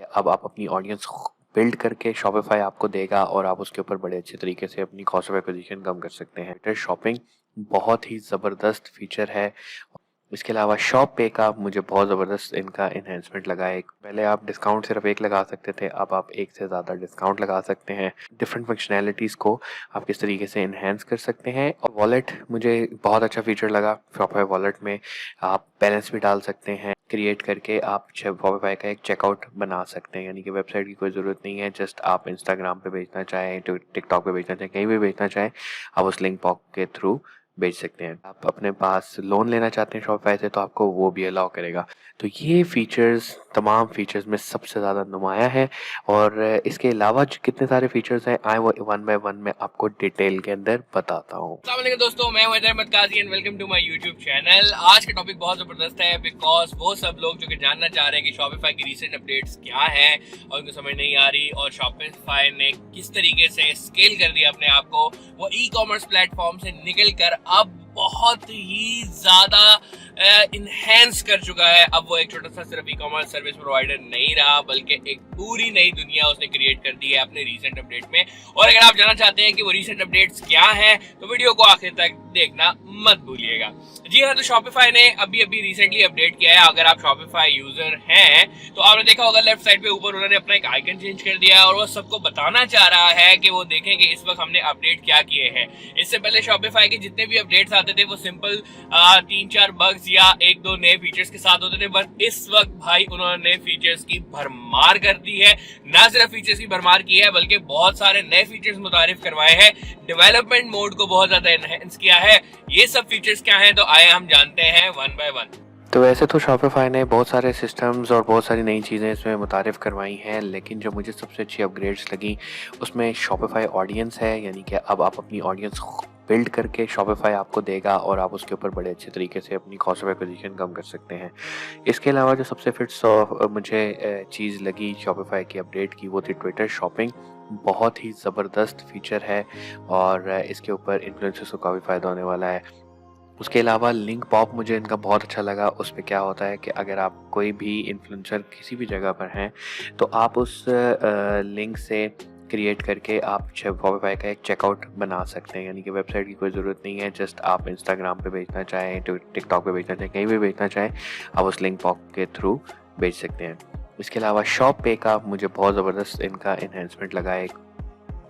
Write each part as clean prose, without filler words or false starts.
अब आप अपनी ऑडियंस बिल्ड करके शॉपिफाई आपको देगा और आप उसके ऊपर बड़े अच्छे तरीके से अपनी कॉस्ट ऑफ एक्विजिशन कम कर सकते हैं। ट्विटर शॉपिंग बहुत ही ज़बरदस्त फीचर है। इसके अलावा शॉप पे का मुझे बहुत ज़बरदस्त इनका इन्हेंसमेंट लगा है। पहले आप डिस्काउंट सिर्फ एक लगा सकते थे, अब आप एक से ज़्यादा डिस्काउंट लगा सकते हैं। डिफरेंट फंक्शनैलिटीज़ को आप किस तरीके से इन्हेंस कर सकते हैं। और वॉलेट मुझे बहुत अच्छा फीचर लगा। शॉपिफाई वॉलेट में आप बैलेंस भी डाल सकते हैं। क्रिएट करके आप शॉपिफाई का एक चेकआउट बना सकते हैं, यानी कि वेबसाइट की कोई ज़रूरत नहीं है। जस्ट आप इंस्टाग्राम पे भेजना चाहें, टिकटॉक पे भेजना चाहें, कहीं भी भेजना चाहें, आप उस लिंक पॉक के थ्रू बेच सकते हैं। आप अपने पास लोन लेना चाहते हैं शॉपिफाई से, तो आपको वो भी अलाउ करेगा। तो ये फीचर्स तमाम फीचर्स में सबसे ज़्यादा नुमाया है। और इसके अलावा जो कितने सारे फीचर्स हैं, आए वो वन बाय वन मैं आपको डिटेल के अंदर बताता हूँ। अस्सलाम वालेकुम दोस्तों, मैं हूं Ahmed Kazi and welcome to my YouTube channel. आज का टॉपिक बहुत जबरदस्त है बिकॉज वो सब लोग जो कि जानना चाह रहे हैं कि शॉपिफाई की रीसेंट अपडेट्स क्या हैं और उनको समझ नहीं आ रही, और शॉपिफाई ने किस तरीके से स्केल कर दिया अपने आप को, वो ई कॉमर्स प्लेटफॉर्म से निकल कर अब बहुत ही ज्यादा इनहेंस कर चुका है। अब वो एक छोटा सा सिर्फ ई कॉमर्स सर्विस प्रोवाइडर नहीं रहा, बल्कि एक पूरी नई दुनिया उसने क्रिएट कर दी है अपने रीसेंट अपडेट में। और अगर आप जानना चाहते हैं कि वो रीसेंट अपडेट्स क्या हैं, तो वीडियो को आखिर तक देखना मत भूलिएगा। जी हाँ, तो शॉपिफाई ने अभी रिसेंटली अपडेट किया है। अगर आप शॉपिफाई यूजर हैं तो आपने देखा होगा लेफ्ट साइड पे ऊपर उन्होंने अपना एक आइकन चेंज कर दिया है और वो सबको बताना चाह रहा है कि वो देखें कि इस वक्त हमने अपडेट क्या किए हैं। इससे पहले शॉपिफाई के जितने भी अपडेट्स आते थे वो सिंपल 3-4 बग्स या 1-2 नए फीचर्स के साथ होते थे, बट इस वक्त भाई उन्होंने फीचर्स की भरमार कर दी है। ना सिर्फ फीचर्स की भरमार की है बल्कि बहुत सारे नए फीचर्स मुतारिफ करवाए हैं। डेवलपमेंट मोड को बहुत ज्यादा एनहांस किया है। ये सब फीचर्स क्या हैं, तो आए हम जानते हैं वन बाय वन। तो वैसे तो शॉपिफाई ने बहुत सारे सिस्टम्स और बहुत सारी नई चीज़ें इसमें मुतारिफ करवाई हैं, लेकिन जो मुझे सबसे अच्छी अपग्रेड्स लगी उसमें शॉपिफाई ऑडियंस है। यानी कि अब आप अपनी ऑडियंस बिल्ड करके शॉपिफाई आपको देगा और आप उसके ऊपर बड़े अच्छे तरीके से अपनी कॉस्ट ऑफ एक्विजिशन कम कर सकते हैं। इसके अलावा जो सबसे मुझे चीज़ लगी शॉपिफाई की अपडेट की, वो थी ट्विटर शॉपिंग। बहुत ही ज़बरदस्त फीचर है और इसके ऊपर इन्फ्लुएंसर्स को काफ़ी फ़ायदा होने वाला है। उसके अलावा लिंक पॉप मुझे इनका बहुत अच्छा लगा। उस पे क्या होता है कि अगर आप कोई भी इन्फ्लुएंसर किसी भी जगह पर हैं, तो आप उस लिंक से क्रिएट करके आप शॉपिफाई का एक चेकआउट बना सकते हैं, यानी कि वेबसाइट की कोई ज़रूरत नहीं है। जस्ट आप इंस्टाग्राम पे भेजना चाहें, टिकटॉक पे भेजना चाहें, कहीं भी भेजना चाहें, आप उस लिंक पॉप के थ्रू भेज सकते हैं। इसके अलावा शॉप पे का मुझे बहुत ज़बरदस्त इनका इन्हेंसमेंट लगा है,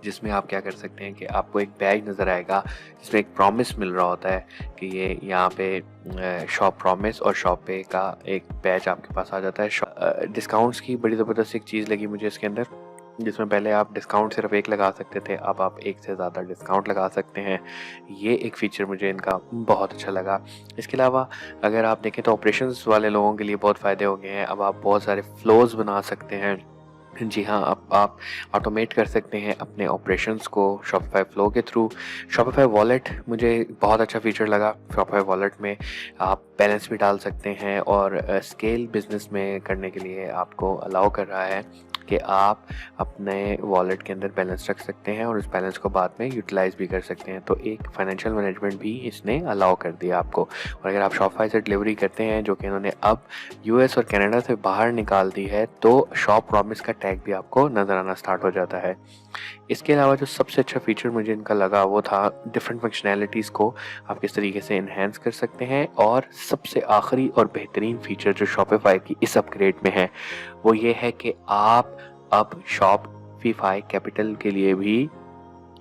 जिसमें आप क्या कर सकते हैं कि आपको एक बैग नज़र आएगा जिसमें एक प्रॉमिस मिल रहा होता है कि ये यहाँ पे शॉप प्रॉमिस, और शॉप पे का एक बैज आपके पास आ जाता है। डिस्काउंट्स की बड़ी ज़बरदस्त एक चीज़ लगी मुझे इसके अंदर, जिसमें पहले आप डिस्काउंट सिर्फ एक लगा सकते थे, अब आप एक से ज़्यादा डिस्काउंट लगा सकते हैं। ये एक फ़ीचर मुझे इनका बहुत अच्छा लगा। इसके अलावा अगर आप देखें तो ऑपरेशंस वाले लोगों के लिए बहुत फ़ायदे हो गए हैं। अब आप बहुत सारे फ़्लोज़ बना सकते हैं। जी हाँ, अब आप ऑटोमेट कर सकते हैं अपने ऑपरेशंस को शॉपिफाई फ्लो के थ्रू। शॉपिफाई वॉलेट मुझे बहुत अच्छा फीचर लगा। शॉपिफाई वॉलेट में आप बैलेंस भी डाल सकते हैं और स्केल बिजनेस में करने के लिए आपको अलाउ कर रहा है कि आप अपने वॉलेट के अंदर बैलेंस रख सकते हैं और उस बैलेंस को बाद में यूटिलाइज़ भी कर सकते हैं। तो एक फाइनेंशियल मैनेजमेंट भी इसने अलाउ कर दिया आपको। और अगर आप शॉपिफाई से डिलीवरी करते हैं, जो कि इन्होंने अब यूएस और कनाडा से बाहर निकाल दी है, तो शॉप प्रॉमिस का टैग भी आपको नज़र आना स्टार्ट हो जाता है। इसके अलावा जो सबसे अच्छा फीचर मुझे इनका लगा वो था डिफरेंट फंक्शनैलिटीज़ को आप किस तरीके से इन्हेंस कर सकते हैं। और सबसे आखिरी और बेहतरीन फीचर जो शॉपिफाई की इस अपग्रेड में है वो ये है कि आप अब शॉपिफाई कैपिटल के लिए भी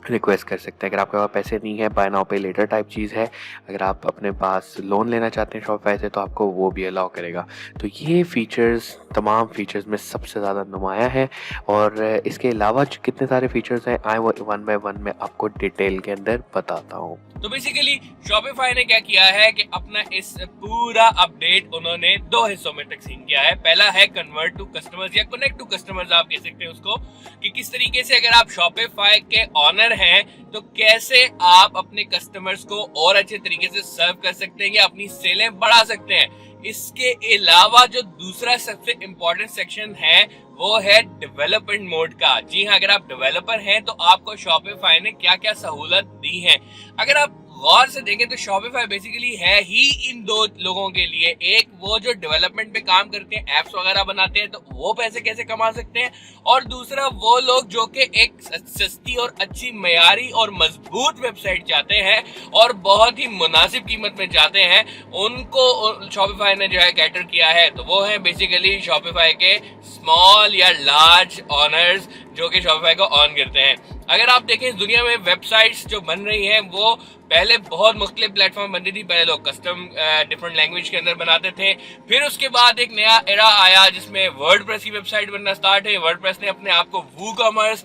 रिक्वेस्ट कर सकते हैं। अगर आपके पास पैसे नहीं है, बाय नाउ पे लेटर टाइप चीज़ है, अगर आप अपने पास लोन लेना चाहते हैं शॉपिफाई से, तो आपको वो भी अलाउ करेगा। तो ये फीचर्स तमाम फीचर्स में सबसे ज़्यादा नुमाया है। और इसके अलावा जो कितने सारे फीचर्स हैं, आए वो वन बाय वन मैं आपको डिटेल के अंदर बताता हूँ। तो बेसिकली शॉपिफाई ने क्या किया है कि अपना इस पूरा अपडेट उन्होंने 2 हिस्सों में तकसीम किया है। पहला है कन्वर्ट टू कस्टमर्स या कनेक्ट टू कस्टमर्स, आप कह सकते हैं उसको, कि किस तरीके से अगर आप शॉपिफाई के ऑनर हैं तो कैसे आप अपने कस्टमर्स को और अच्छे तरीके से सर्व कर सकते हैं या अपनी सेलें बढ़ा सकते हैं। इसके अलावा जो दूसरा सबसे इम्पोर्टेंट सेक्शन है वो है डेवलपमेंट मोड का। जी हाँ, अगर आप डेवलपर हैं तो आपको शॉपिफाई ने क्या क्या सहूलत दी है। अगर आप गौर से देखें तो शॉपिफाई बेसिकली है ही इन दो लोगों के लिए, एक वो जो डेवलपमेंट पे काम करते हैं, एप्स वगैरह बनाते हैं, तो वो पैसे कैसे कमा सकते हैं, और दूसरा वो लोग जो कि एक सस्ती और अच्छी मयारी और मजबूत वेबसाइट चाहते हैं और बहुत ही मुनासिब कीमत में जाते हैं, उनको शॉपिफाई ने जो है कैटर किया है। तो वो है बेसिकली शॉपिफाई के स्मॉल या लार्ज ऑनर्स जो कि शॉपिफाई को ऑन करते हैं। अगर आप देखें इस दुनिया में वेबसाइट्स जो बन रही हैं वो पहले बहुत मुख्तलिफ प्लेटफॉर्म बनती थी। पहले लोग कस्टम डिफरेंट लैंग्वेज के अंदर बनाते थे, फिर उसके बाद एक नया एरा आया जिसमें वर्डप्रेस की वेबसाइट बनना स्टार्ट है। वर्डप्रेस ने अपने आप को वू कॉमर्स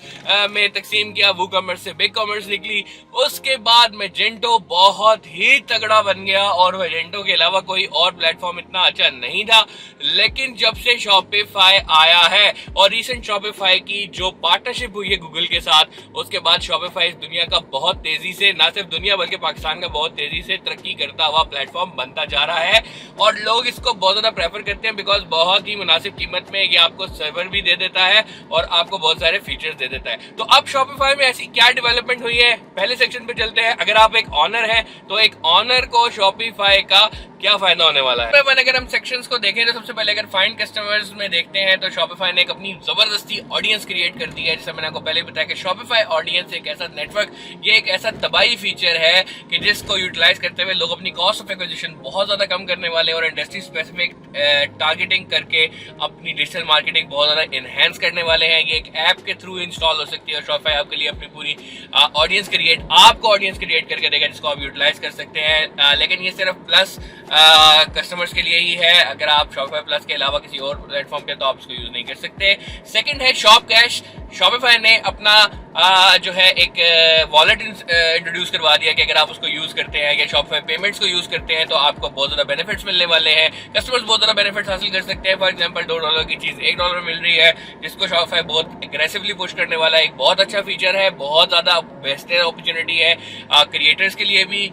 में तकसीम किया, वू कॉमर्स से बिग कॉमर्स निकली। उसके बाद मैजेंटो बहुत ही तगड़ा बन गया और मैजेंटो के अलावा कोई और प्लेटफॉर्म इतना अच्छा नहीं था। लेकिन जब से शॉपिफाई आया है और रिसेंट शॉपिफाई की जो पार्टनरशिप हुई है गूगल के साथ, उसके बाद शॉपिफाई इस दुनिया का बहुत तेजी से, ना सिर्फ दुनिया बल्कि पाकिस्तान का बहुत तेजी से तरक्की करता हुआ प्लेटफॉर्म बनता जा रहा है और लोग इसको बहुत ज्यादा प्रेफर करते हैं बिकॉज बहुत ही मुनासिब कीमत में ये आपको सर्वर भी दे देता है और आपको बहुत सारे फीचर्स दे देता है। तो अब शॉपिफाई में ऐसी क्या डेवलपमेंट हुई है, पहले सेक्शन पे चलते हैं। अगर आप एक ऑनर है तो एक ऑनर को शॉपिफाई का क्या फायदा होने वाला है। अगर हम सेक्शंस को देखें तो सबसे पहले अगर फाइंड कस्टमर्स में देखते हैं तो शॉपिफाई ने एक अपनी जबरदस्ती ऑडियंस क्रिएट कर दी है। जैसे मैंने आपको पहले बताया कि शॉपिफाई ऑडियंस एक ऐसा नेटवर्क, ये एक ऐसा तबाही फीचर है कि जिसको यूटिलाइज करते हुए लोग अपनी कॉस्ट ऑफ एक्विजिशन बहुत ज्यादा कम करने वाले और इंडस्ट्री स्पेसिफिक टारगेटिंग करके अपनी डिजिटल मार्केटिंग बहुत ज्यादा एनहेंस करने वाले हैं। ये एक ऐप के थ्रू इंस्टॉल हो सकती है और शॉपिफाई आपके लिए अपनी पूरी ऑडियंस क्रिएट, आपको ऑडियंस क्रिएट करके देगा जिसको आप यूटिलाइज कर सकते हैं। लेकिन ये सिर्फ प्लस कस्टमर्स के लिए ही है। अगर आप शॉपिफाई प्लस के अलावा किसी और प्लेटफॉर्म पे तो आप इसको यूज नहीं कर सकते। सेकंड है शॉप कैश। शॉपिफाई ने अपना जो है एक वॉलेट इंट्रोड्यूस करवा दिया कि अगर आप उसको यूज करते हैं या शॉपिफाई पेमेंट्स को यूज करते हैं तो आपको बहुत ज्यादा बेनिफिट्स मिलने वाले हैं। कस्टमर्स बहुत ज्यादा बेनिफिट्स हासिल कर सकते हैं। फॉर एग्जांपल $2 की चीज $1 मिल रही है, जिसको शॉपिफाई बहुत एग्रेसिवली पुश करने वाला है। एक बहुत अच्छा फीचर है, बहुत ज्यादा बेस्ट अपॉर्चुनिटी है क्रिएटर्स के लिए भी,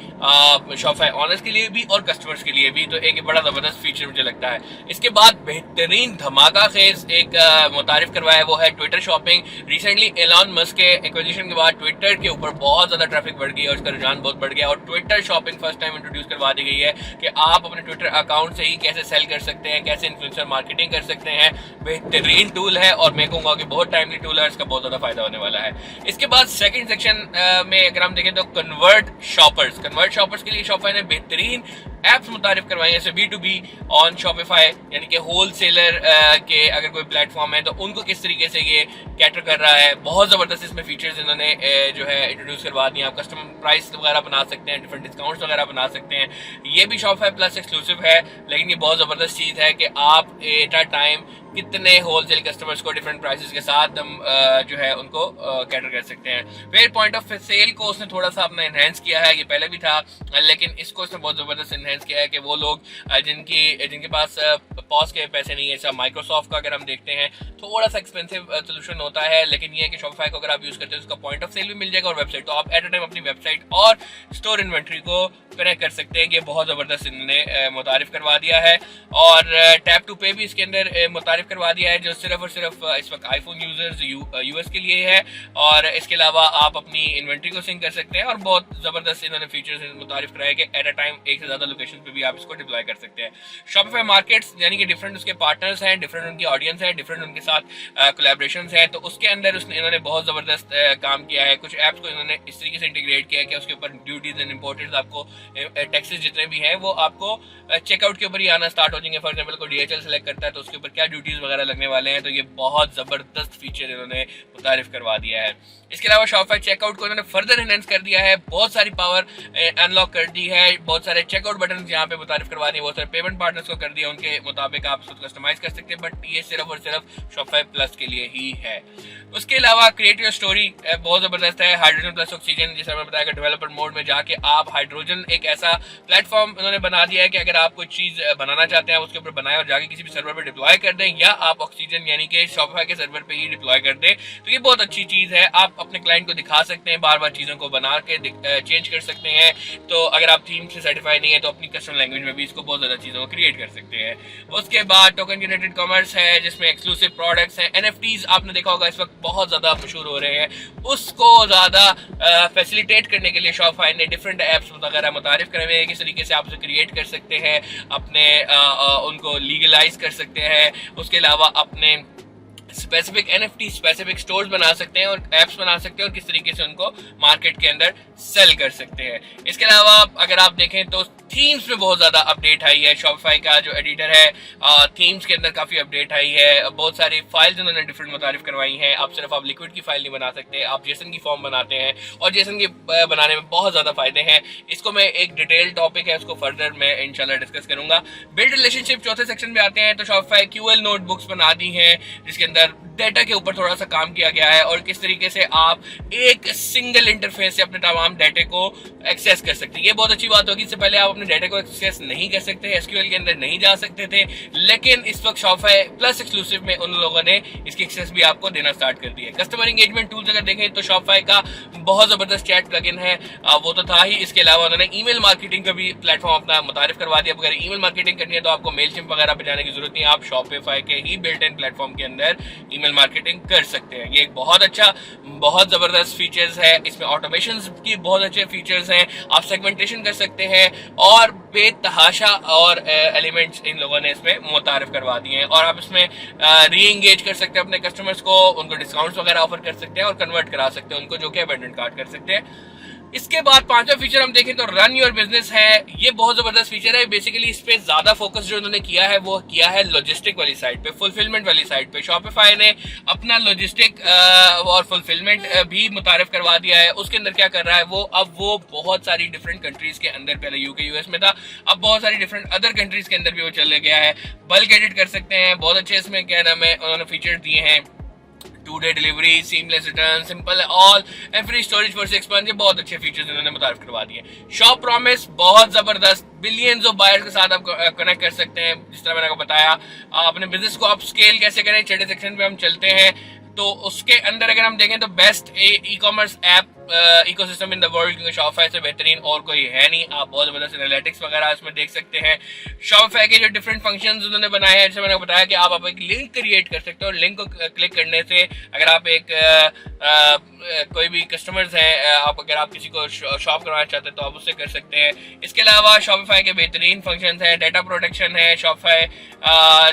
शॉपिफाई ऑनर्स के लिए भी और कस्टमर्स के लिए भी। तो एक बड़ा जबरदस्त फीचर मुझे लगता है। इसके बाद बेहतरीन धमाका खेज एक मुतारिफ करवाया, वो है Twitter shopping. Recently Elon Musk के एक्विजिशन के बाद ट्विटर के ऊपर बहुत ज्यादा ट्रैफिक बढ़ गई और उसका रुझान बहुत बढ़ गया और Twitter shopping first time introduce करवा दी गई है कि आप अपने ट्विटर अकाउंट से ही कैसे सेल कर सकते हैं, कैसे इन्फ्लुएंसर मार्केटिंग कर सकते हैं। बेहतरीन टूल है और मैं कहूंगा कि बहुत टाइमली टूल है, इसका बहुत ज्यादा फायदा होने वाला है। इसके बाद सेकंड सेक्शन में अगर हम देखें तो कन्वर्ट शॉपर्स। कन्वर्ट शॉपर्स के लिए शॉपिफाई ने बेहतरीन एप्स मुतारिफ करवाई है, जैसे B2B ऑन शॉपिफाई, यानी कि होलसेलर के अगर कोई प्लेटफॉर्म है तो उनको किस तरीके से ये कैटर कर रहा है। बहुत जबरदस्त इसमें फीचर्स इन्होंने जो है इंट्रोड्यूस करवा दिए। आप कस्टम प्राइस वगैरह बना सकते हैं, डिफरेंट डिस्काउंट्स वगैरह बना सकते हैं। ये भी शॉपिफाई प्लस एक्सक्लूसिव है, लेकिन ये बहुत जबरदस्त चीज है कि आप एट अ टाइम कितने होलसेल कस्टमर्स को डिफरेंट प्राइसेस के साथ हम जो है उनको कैटर कर सकते हैं। फिर पॉइंट ऑफ सेल को उसने थोड़ा सा अपना एनहेंस किया है, ये पहले भी था लेकिन इसको उसने बहुत जबरदस्त एनहेंस किया है कि वो लोग जिनके पास पॉज के पैसे नहीं है, जैसा माइक्रोसॉफ्ट का अगर हम देखते हैं थोड़ा सा एक्सपेंसिव सोल्यूशन होता है, लेकिन ये है कि शॉपिफाई को अगर आप यूज करते हैं उसका पॉइंट ऑफ सेल भी मिल जाएगा और वेबसाइट, तो आप एट अ टाइम अपनी वेबसाइट और स्टोर इन्वेंट्री को कनेक्ट कर सकते हैं। ये बहुत जबरदस्त इन्होंने मुतारिफ करवा दिया है। और टैप टू पे भी इसके अंदर मुतारिफ करवा दिया है, जो सिर्फ और सिर्फ इस वक्त आईफोन यूजर्स यूएस के लिए है। और इसके अलावा आप अपनी इन्वेंट्री को सिंक कर सकते हैं और बहुत जबरदस्त इन्होंने फीचर्स मुतारिफ कराया कि एट अ टाइम एक से ज्यादा लोकेशन पे भी आप इसको डिप्लॉय कर सकते हैं। शॉपिफाई मार्केट्स यानी कि डिफरेंट उसके पार्टनर्स हैं, डिफरेंट उनकी ऑडियंस है, डिफरेंट उनके साथ कोलैबोरेशंस हैं, तो उसके अंदर इन्होंने बहुत जबरदस्त काम किया है। कुछ ऐप्स को इन्होंने इस तरीके से इंटीग्रेट किया है कि उसके ऊपर ड्यूटीज एंड इंपोर्टेंट्स आपको टैक्सेस जितने भी हैं वो आपको चेकआउट के ऊपर ही आना स्टार्ट हो जाएंगे। फॉर एग्जांपल कोई DHL सेलेक्ट करता है तो उसके ऊपर क्या ड्यूटीज वगैरह लगने वाले हैं, तो ये बहुत जबरदस्त फीचर इन्होंने मुतारिफ करवा दिया है। इसके अलावा शॉपिफाई चेकआउट को इन्होंने फर्दर एनहेंस कर दिया है, बहुत सारी पावर अनलॉक कर दी है, बहुत सारे चेकआउट बटन यहाँ पे मुतारिफ करवा दिए, बहुत सारे पेमेंट पार्टनर्स को कर दिया, उनके मुताबिक आप उसको कस्टमाइज कर सकते हैं, बट ये सिर्फ और सिर्फ शॉपिफाई प्लस के लिए ही है। उसके अलावा क्रिएट योर स्टोरी बहुत जबरदस्त है। हाइड्रोजन प्लस ऑक्सीजन, जैसा मैंने बताया, डेवलपर मोड में जाके आप हाइड्रोजन एक ऐसा प्लेटफॉर्म उन्होंने बना दिया है कि अगर आप कोई चीज बनाना चाहते हैं उसके ऊपर बनाए और जाके किसी भी सर्वर पर डिप्लॉय कर दें, या आप ऑक्सीजन यानी कि शॉपिफाई के सर्वर पे ही डिप्लॉय कर दें, तो ये बहुत अच्छी चीज है। आप अपने क्लाइंट को दिखा सकते हैं, बार बार चीजों को बना के चेंज कर सकते हैं। तो अगर आप थीम से सर्टिफाई नहीं है तो अपनी कस्टम लैंग्वेज में भी इसको बहुत ज्यादा चीजों को क्रिएट कर सकते हैं। उसके बाद टोकन जनरेटेड कॉमर्स है, जिसमें एक्सक्लूसिव प्रोडक्ट्स हैं। NFTs आपने देखा होगा इस वक्त बहुत ज़्यादा मशहूर हो रहे हैं, उसको ज़्यादा फैसिलिटेट करने के लिए शॉपिफाई ने डिफरेंट ऐप्स वगैरह मुतारिफ करे हुए हैं। किस तरीके से आप उसे क्रिएट कर सकते हैं, अपने उनको लीगलाइज कर सकते हैं, उसके अलावा अपने स्पेसिफिक NFT स्पेसिफिक स्टोर्स बना सकते हैं और एप्स बना सकते हैं और किस तरीके से उनको मार्केट के अंदर सेल कर सकते हैं। इसके अलावा अगर आप देखें तो थीम्स में बहुत ज़्यादा अपडेट आई है। शॉपिफाई का जो एडिटर है, थीम्स के अंदर काफ़ी अपडेट आई है। बहुत सारी फाइल्स उन्होंने डिफरेंट मुतारिफ करवाई हैं। अब सिर्फ आप लिक्विड की फाइल नहीं बना सकते, आप जेसन की फॉर्म बनाते हैं और जेसन की बनाने में बहुत ज़्यादा फायदे हैं। इसको मैं एक डिटेल टॉपिक है, उसको फर्दर मैं इंशाल्लाह डिस्कस करूंगा। बिल्ड रिलेशनशिप चौथे सेक्शन में आते हैं तो शॉपिफाई QL नोटबुक्स बना दी हैं, जिसके अंदर डेटा के ऊपर थोड़ा सा काम किया गया है और किस तरीके से आप एक सिंगल इंटरफेस से अपने तमाम डाटा को एक्सेस कर सकते हैं। ये बहुत अच्छी बात होगी। इससे पहले आप अपने डाटा को एक्सेस नहीं कर सकते, SQL के अंदर नहीं जा सकते थे, लेकिन इस वक्त शॉपिफाई प्लस एक्सक्लूसिव में उन लोगों ने इसकी एक्सेस भी आपको देना स्टार्ट कर दी है। कस्टमर एंगेजमेंट टूल्स अगर देखें तो शॉपिफाई का बहुत जबरदस्त चैट प्लगइन है, वो तो था ही। इसके अलावा उन्होंने ईमेल मार्केटिंग का भी प्लेटफॉर्म अपना मुतारिफ करवा दिया। अगर ईमेल मार्केटिंग करनी है तो आपको मेलचिम्प वगैरह पे जाने की जरूरत नहीं है, आप शॉपिफाई के ही बिल्ट इन प्लेटफॉर्म के अंदर ईमेल मार्केटिंग कर सकते हैं। ये एक बहुत अच्छा, बहुत जबरदस्त फीचर्स है। इसमें ऑटोमेशन की बहुत अच्छे फीचर्स हैं, आप सेगमेंटेशन कर सकते हैं और बेतहाशा और एलिमेंट्स इन लोगों ने इसमें मुतारिफ करवा दिए हैं। और आप इसमें री एंगेज कर सकते हैं अपने कस्टमर्स को, उनको डिस्काउंट्स वगैरह ऑफर कर सकते हैं और कन्वर्ट करा सकते हैं उनको, जो कि अबेंडेंट कार्ड कर सकते हैं। इसके बाद पांचवा फीचर हम देखें तो रन योर बिजनेस है। ये बहुत जबरदस्त फीचर है। बेसिकली इस पे ज्यादा फोकस जो उन्होंने किया है वो किया है लॉजिस्टिक वाली साइड पे, फुलफिलमेंट वाली साइड पे। शॉपिफाई ने अपना लॉजिस्टिक और फुलफिलमेंट भी मुतारिफ करवा दिया है। उसके अंदर क्या कर रहा है वो, अब वो बहुत सारी डिफरेंट कंट्रीज के अंदर, पहले UK US में था, अब बहुत सारी डिफरेंट अदर कंट्रीज के अंदर भी वो चले गया है। बल्क एडिट कर सकते हैं, बहुत अच्छे इसमें क्या नाम है उन्होंने फीचर दिए हैं। 2-day delivery, seamless return, simple all and free storage for 6 months। ये बहुत अच्छे फीचर्स इन्होंने मुतारिफ करवा दिए। शॉप प्रॉमिस बहुत जबरदस्त, बिलियंस ऑफ बायर्स के साथ आप कनेक्ट कर सकते हैं। जिस तरह मैंने आपको बताया, अपने बिजनेस को आप स्केल कैसे करें, छठे सेक्शन पे हम चलते हैं। तो उसके अंदर अगर हम देखें तो best e commerce app ecosystem in the world, क्योंकि शॉपिफाई से बेहतरीन और कोई है नहीं। आप बहुत जबरदस्त एनालिटिक्स वगैरह इसमें देख सकते हैं। शॉपिफाई के जो डिफरेंट फंक्शंस उन्होंने बनाए हैं, जैसे मैंने बताया कि आप एक लिंक क्रिएट कर सकते हो और लिंक को क्लिक करने से अगर आप एक कोई भी कस्टमर्स हैं, अगर आप किसी को शॉप करवाना चाहते हैं तो आप उससे कर सकते हैं। इसके अलावा शॉपिफाई के बेहतरीन फंक्शंस हैं, डाटा प्रोटेक्शन है। शॉपिफाई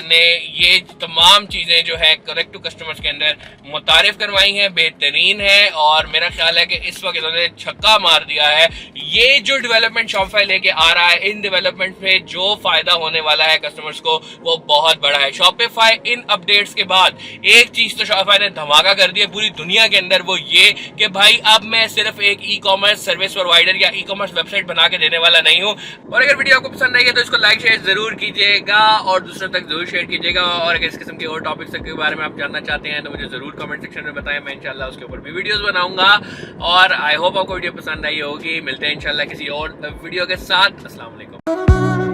ने ये तमाम चीज़ें जो है करेक्ट टू कस्टमर्स के अंदर मुतारिफ करवाई हैं, बेहतरीन है। और मेरा ख्याल है कि इस वक्त इन्होंने छक्का मार दिया है। ये जो डेवलपमेंट शॉपिफाई लेके आ रहा है, इन डेवलपमेंट में जो फायदा होने वाला है कस्टमर्स को वो बहुत बड़ा है। शॉपिफाई इन अपडेट्स के बाद एक चीज तो शॉपिफाई ने धमाका कर दिया पूरी दुनिया के अंदर, वो ये कि भाई अब मैं सिर्फ एक ई कॉमर्स सर्विस प्रोवाइडर या ई कॉमर्स वेबसाइट बना के देने वाला नहीं हूँ। और अगर वीडियो आपको पसंद आई है तो इसको लाइक शेयर जरूर कीजिएगा और दूसरों तक जरूर शेयर कीजिएगा। और अगर इस किस्म के और टॉपिक्स के बारे में आप जानना चाहते हैं तो मुझे जरूर कमेंट सेक्शन में बताएं, मैं इंशाल्लाह उसके ऊपर भी वीडियोस बनाऊंगा। और आई होप आपको वीडियो पसंद आई होगी। मिलते हैं इंशाल्लाह किसी और वीडियो के साथ। अस्सलाम वालेकुम।